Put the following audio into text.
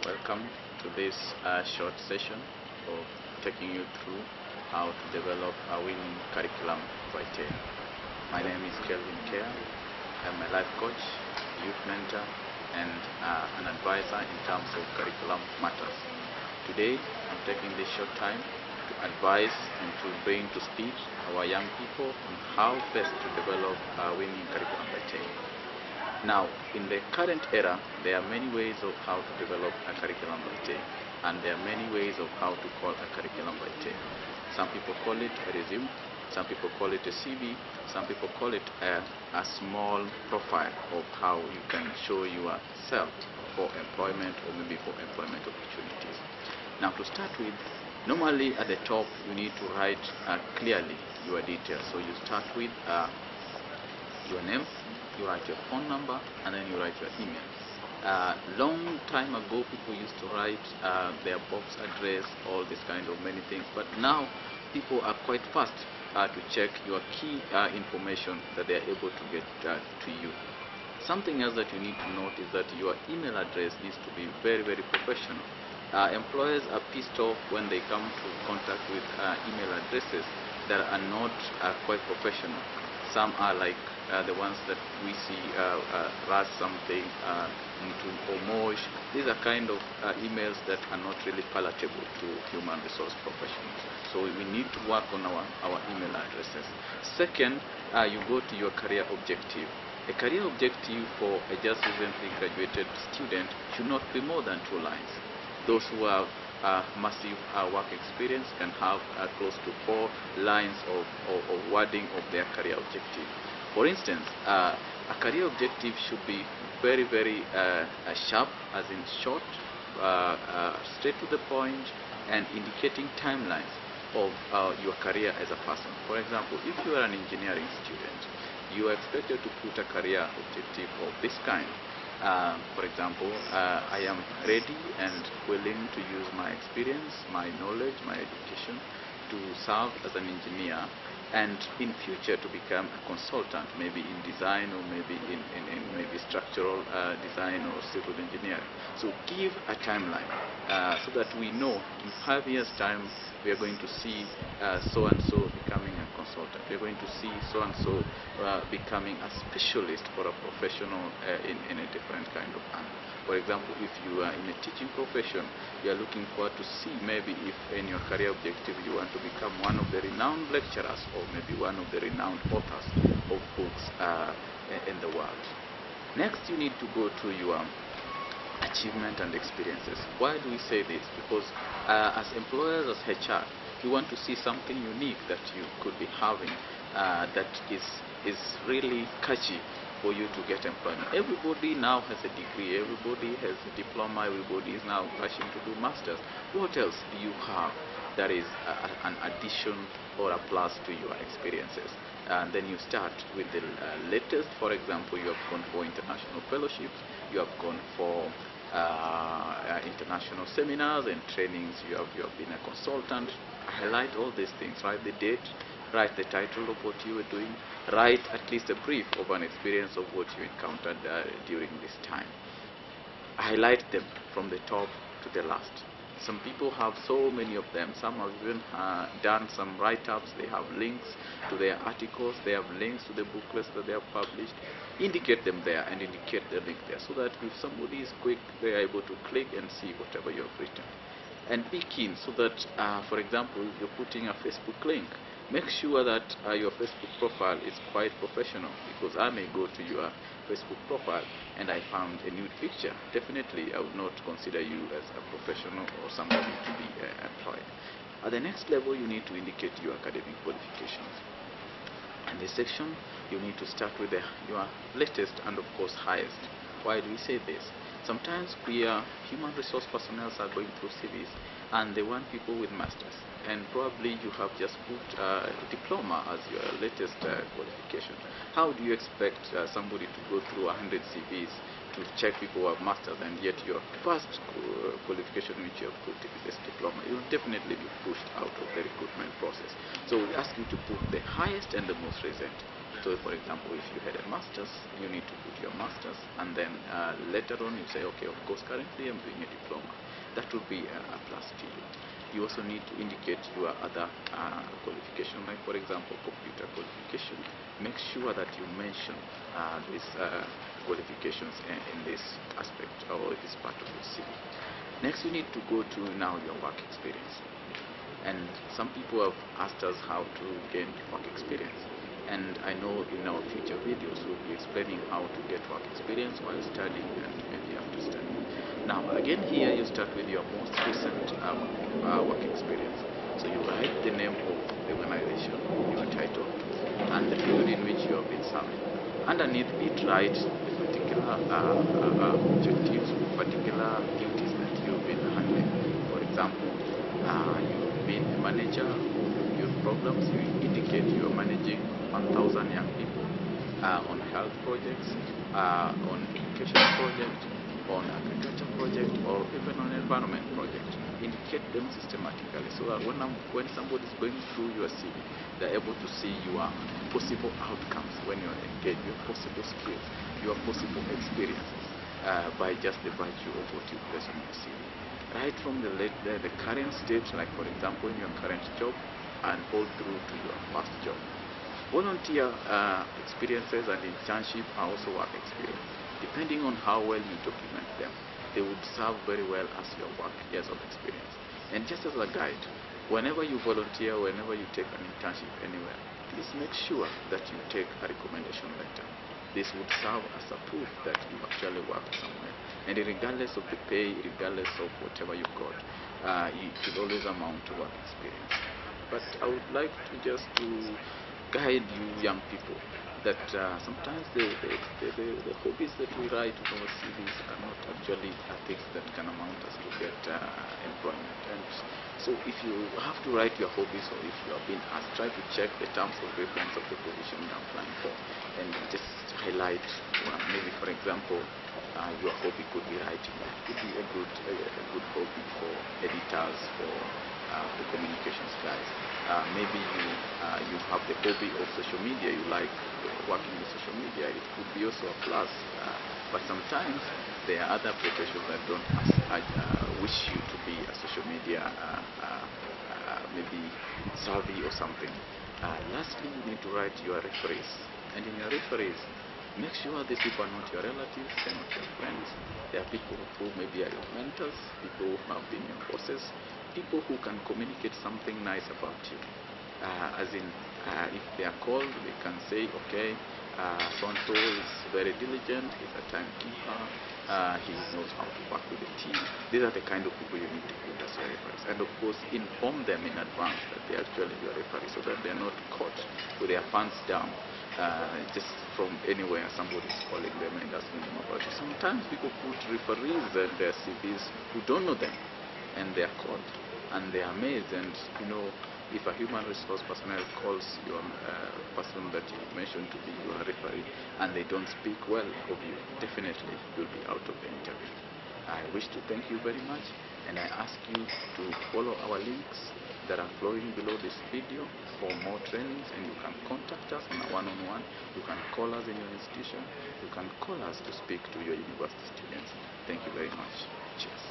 Welcome to this short session of taking you through how to develop a winning curriculum Vitae. My name is Kelvin Keya. I'm a life coach, youth mentor, and an advisor in terms of curriculum matters. Today, I'm taking this short time to advise and to bring to speed our young people on how best to develop a winning curriculum Vitae. Now, in the current era, there are many ways of how to develop a curriculum vitae, and there are many ways of how to call a curriculum vitae. Some people call it a resume, some people call it a CV, some people call it a small profile of how you can show yourself for employment or maybe for employment opportunities. Now, to start with, normally at the top, you need to write clearly your details. So you start with your name, you write your phone number, and then you write your email. Long time ago, people used to write their box address, all this kind of many things, but now people are quite fast to check your key information that they are able to get to you. Something else that you need to note is that your email address needs to be very, very professional. Employers are pissed off when they come to contact with email addresses that are not quite professional. Some are like the ones that we see Ras something into homage. These are kind of emails that are not really palatable to human resource professionals. So we need to work on our email addresses. Second, you go to your career objective. A career objective for a just recently graduated student should not be more than 2 lines. Those who have massive work experience can have close to 4 lines of wording of their career objective. For instance, a career objective should be very, very sharp, as in short, straight to the point, and indicating timelines of your career as a person. For example, if you are an engineering student, you are expected to put a career objective of this kind. For example, I am ready and willing to use my experience, my knowledge, my education to serve as an engineer, and in future to become a consultant, maybe in design or maybe in maybe structural design or civil engineering. So give a timeline so that we know in 5 years' time we are going to see so and so becoming a consultant. We are going to see so and so becoming a specialist or a professional in a different kind of angle. For example, if you are in a teaching profession, you are looking forward to see maybe if in your career objective you want to become one of the renowned lecturers or maybe one of the renowned authors of books in the world. Next, you need to go to your achievement and experiences. Why do we say this? Because as employers, as HR, you want to see something unique that you could be having that is really catchy for you to get employment. Everybody now has a degree, everybody has a diploma, everybody is now rushing to do masters. What else do you have that is an addition or a plus to your experiences? And then you start with the latest. For example, you have gone for international fellowships, you have gone for international seminars and trainings, you have been a consultant. Highlight all these things, write the date, write the title of what you were doing, write at least a brief of an experience of what you encountered during this time. Highlight them from the top to the last. Some people have so many of them. Some have even done some write-ups. They have links to their articles. They have links to the booklets that they have published. Indicate them there and indicate the link there so that if somebody is quick, they are able to click and see whatever you have written. And be keen so that, for example, if you're putting a Facebook link, make sure that your Facebook profile is quite professional, because I may go to your Facebook profile and I found a nude picture. Definitely, I would not consider you as a professional or somebody to be employed. At the next level, you need to indicate your academic qualifications. In this section, you need to start with your latest and, of course, highest. Why do we say this? Sometimes human resource personnel are going through CVs and they want people with masters, and probably you have just put diploma as your latest qualification. How do you expect somebody to go through 100 CVs to check people who have masters, and yet your first qualification which you have put is this diploma? You will definitely be pushed out of the recruitment process. So we ask you to put the highest and the most recent. So for example, if you had a master's, you need to put your master's, and then later on you say, okay, of course, currently I'm doing a diploma. That would be a plus to you. You also need to indicate your other qualification, like for example, computer qualification. Make sure that you mention these qualifications in this aspect or this part of your CV. Next, you need to go to now your work experience. And some people have asked us how to gain work experience. And I know in our future videos we'll be explaining how to get work experience while studying and maybe after studying. Now, again, here you start with your most recent work experience. So you write the name of the organization, your title, and the period in which you have been serving. Underneath it, write the particular objectives, particular duties that you've been handling. For example, you've been a manager of youth programs. You indicate you're managing 1,000 young people on health projects, on education project, on agriculture project, or even on environment project. Indicate them systematically so that when somebody is going through your CV, they're able to see your possible outcomes when you're engaged, your possible skills, your possible experiences by just the virtue of what you place on your CV. Right from the current stage, like for example in your current job, and all through to your past job. Volunteer experiences and internship are also work experience. Depending on how well you document them, they would serve very well as your work years of experience. And just as a guide, whenever you volunteer, whenever you take an internship anywhere, please make sure that you take a recommendation letter. This would serve as a proof that you actually worked somewhere. And regardless of the pay, regardless of whatever you got, it should always amount to work experience. But I would like to just to guide you young people that sometimes the hobbies that we write on our CVs are not actually things that can amount us to get employment. And so if you have to write your hobbies, or if you have been asked, try to check the terms of reference of the position you're applying for and just highlight maybe for example your hobby could be writing. That could be a good hobby for editors, for the communications guys. Maybe you have the hobby of social media, you like working with social media, it could be also a plus. But sometimes there are other professions that don't wish you to be a social media maybe savvy or something. Lastly, you need to write your referees, and in your referees, make sure these people are not your relatives, they're not your friends. They are people who maybe are your mentors, people who have been your bosses, people who can communicate something nice about you. As in, if they are called, they can say, okay, so-and-so is very diligent, he's a timekeeper, he knows how to work with the team. These are the kind of people you need to put as your referees. And of course, inform them in advance that they are actually your referees, so that they're not caught with their pants down just from anywhere somebody's calling them and asking them about you. Sometimes people put referees in their CVs who don't know them, and they are called and they are amazed. And you know, if a human resource personnel calls your person that you mentioned to be your referee and they don't speak well of you, definitely you'll be out of the interview. I wish to thank you very much, and I ask you to follow our links that are flowing below this video for more trainings, and you can contact us on a one-on-one. You can call us in your institution. You can call us to speak to your university students. Thank you very much. Cheers.